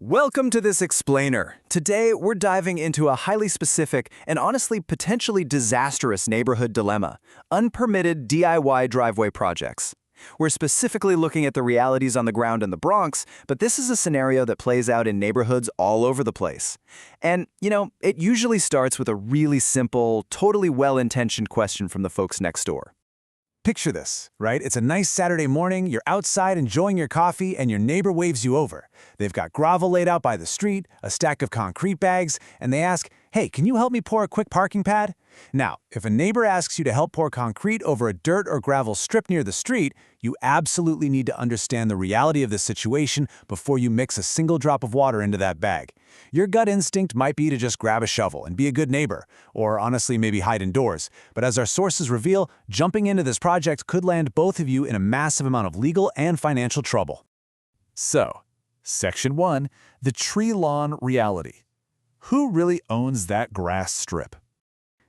Welcome to this explainer. Today, we're diving into a highly specific and honestly potentially disastrous neighborhood dilemma: unpermitted DIY driveway projects. We're specifically looking at the realities on the ground in the Bronx, but this is a scenario that plays out in neighborhoods all over the place. And, it usually starts with a really simple, totally well-intentioned question from the folks next door. Picture this, right? It's a nice Saturday morning, you're outside enjoying your coffee, and your neighbor waves you over. They've got gravel laid out by the street, a stack of concrete bags, and they ask, "Hey, can you help me pour a quick parking pad?" Now, if a neighbor asks you to help pour concrete over a dirt or gravel strip near the street, you absolutely need to understand the reality of the situation before you mix a single drop of water into that bag. Your gut instinct might be to just grab a shovel and be a good neighbor, or honestly maybe hide indoors. But as our sources reveal, jumping into this project could land both of you in a massive amount of legal and financial trouble. So, Section 1, the tree lawn reality. Who really owns that grass strip?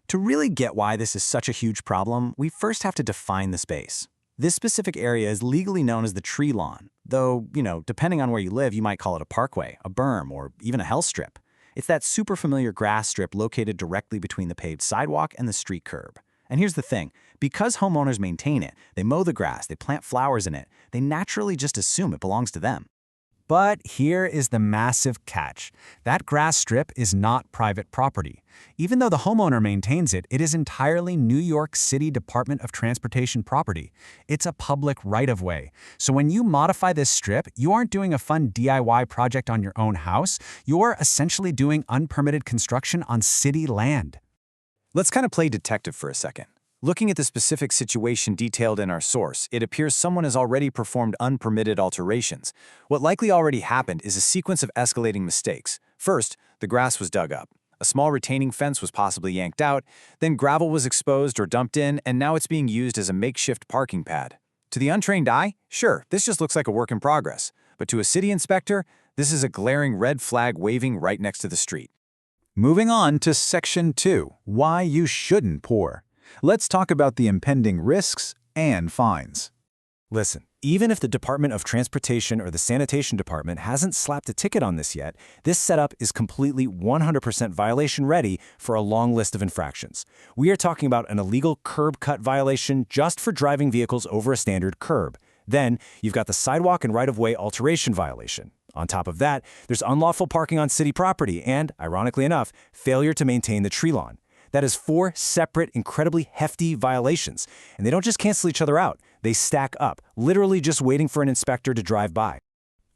To really get why this is such a huge problem, we first have to define the space. This specific area is legally known as the tree lawn, though, depending on where you live, you might call it a parkway, a berm, or even a hell strip. It's that super familiar grass strip located directly between the paved sidewalk and the street curb. And here's the thing, because homeowners maintain it, they mow the grass, they plant flowers in it, they naturally just assume it belongs to them. But here is the massive catch. That grass strip is not private property. Even though the homeowner maintains it, it is entirely New York City Department of Transportation property. It's a public right-of-way. So when you modify this strip, you aren't doing a fun DIY project on your own house. You're essentially doing unpermitted construction on city land. Let's kind of play detective for a second. Looking at the specific situation detailed in our source, it appears someone has already performed unpermitted alterations. What likely already happened is a sequence of escalating mistakes. First, the grass was dug up. A small retaining fence was possibly yanked out, then gravel was exposed or dumped in, and now it's being used as a makeshift parking pad. To the untrained eye, sure, this just looks like a work in progress. But to a city inspector, this is a glaring red flag waving right next to the street. Moving on to Section 2, why you shouldn't pour. Let's talk about the impending risks and fines. Listen, even if the Department of Transportation or the Sanitation Department hasn't slapped a ticket on this yet, this setup is completely 100% violation ready for a long list of infractions. We are talking about an illegal curb cut violation just for driving vehicles over a standard curb. Then, you've got the sidewalk and right-of-way alteration violation. On top of that, there's unlawful parking on city property and, ironically enough, failure to maintain the tree lawn. That is 4 separate, incredibly hefty violations. And they don't just cancel each other out. They stack up, literally just waiting for an inspector to drive by.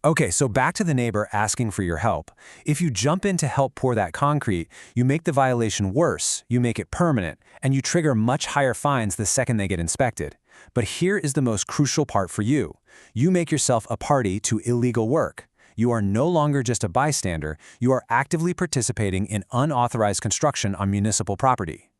Okay, so back to the neighbor asking for your help. If you jump in to help pour that concrete, you make the violation worse, you make it permanent, and you trigger much higher fines the second they get inspected. But here is the most crucial part for you. You make yourself a party to illegal work. You are no longer just a bystander, you are actively participating in unauthorized construction on municipal property.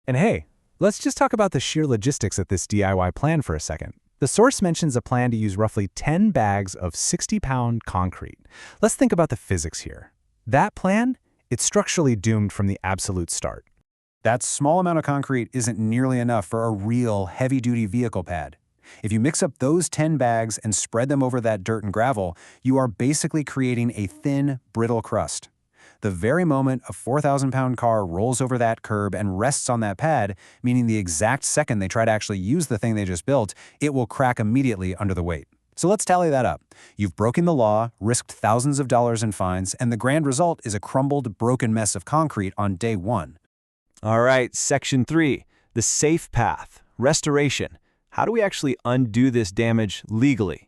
And hey, let's just talk about the sheer logistics of this DIY plan for a second. The source mentions a plan to use roughly 10 bags of 60-pound concrete. Let's think about the physics here. That plan, it's structurally doomed from the absolute start. That small amount of concrete isn't nearly enough for a real heavy-duty vehicle pad. If you mix up those 10 bags and spread them over that dirt and gravel, you are basically creating a thin, brittle crust. The very moment a 4,000-pound car rolls over that curb and rests on that pad, meaning the exact second they try to actually use the thing they just built, it will crack immediately under the weight. So let's tally that up. You've broken the law, risked thousands of dollars in fines, and the grand result is a crumbled, broken mess of concrete on day 1. All right, Section 3, the safe path, restoration. How do we actually undo this damage legally?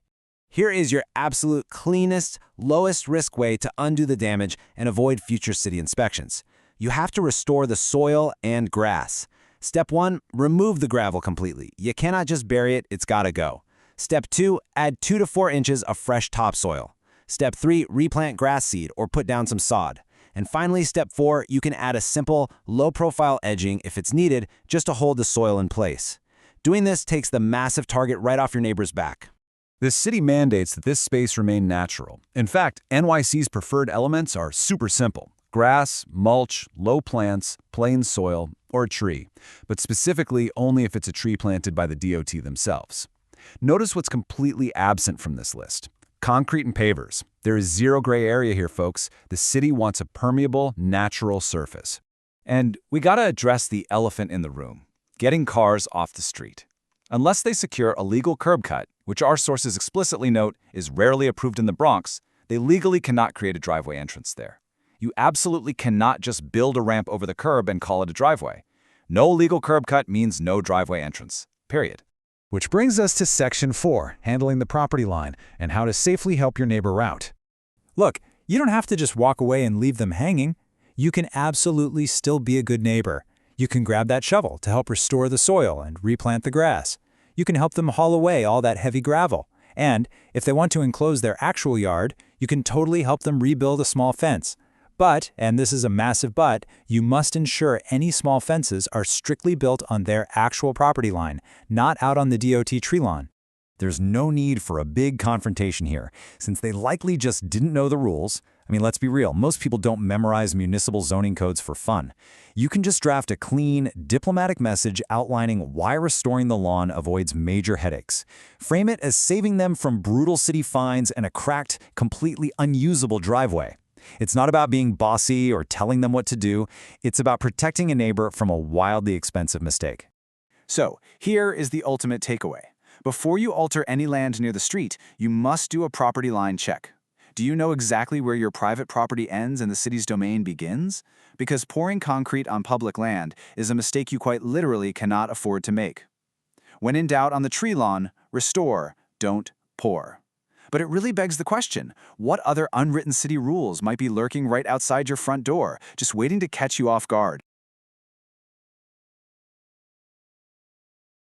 Here is your absolute cleanest, lowest risk way to undo the damage and avoid future city inspections. You have to restore the soil and grass. Step 1, remove the gravel completely. You cannot just bury it, it's gotta go. Step 2, add 2 to 4 inches of fresh topsoil. Step 3, replant grass seed or put down some sod. And finally, Step 4, you can add a simple, low-profile edging if it's needed just to hold the soil in place. Doing this takes the massive target right off your neighbor's back. The city mandates that this space remain natural. In fact, NYC's preferred elements are super simple: grass, mulch, low plants, plain soil, or a tree, but specifically only if it's a tree planted by the DOT themselves. Notice what's completely absent from this list: Concrete and pavers. There is zero gray area here, folks. The city wants a permeable, natural surface. And we gotta address the elephant in the room, getting cars off the street. Unless they secure a legal curb cut, which our sources explicitly note is rarely approved in the Bronx, they legally cannot create a driveway entrance there. You absolutely cannot just build a ramp over the curb and call it a driveway. No legal curb cut means no driveway entrance, period. Which brings us to Section 4, handling the property line, and how to safely help your neighbor out. Look, you don't have to just walk away and leave them hanging. You can absolutely still be a good neighbor. You can grab that shovel to help restore the soil and replant the grass. You can help them haul away all that heavy gravel. And if they want to enclose their actual yard, you can totally help them rebuild a small fence. But, and this is a massive but, you must ensure any small fences are strictly built on their actual property line, not out on the DOT tree lawn. There's no need for a big confrontation here, since they likely just didn't know the rules. I mean, let's be real, most people don't memorize municipal zoning codes for fun. You can just draft a clean, diplomatic message outlining why restoring the lawn avoids major headaches. Frame it as saving them from brutal city fines and a cracked, completely unusable driveway. It's not about being bossy or telling them what to do. It's about protecting a neighbor from a wildly expensive mistake. So, here is the ultimate takeaway. Before you alter any land near the street, you must do a property line check. Do you know exactly where your private property ends and the city's domain begins? Because pouring concrete on public land is a mistake you quite literally cannot afford to make. When in doubt on the tree lawn, restore, don't pour. But it really begs the question, what other unwritten city rules might be lurking right outside your front door, just waiting to catch you off guard?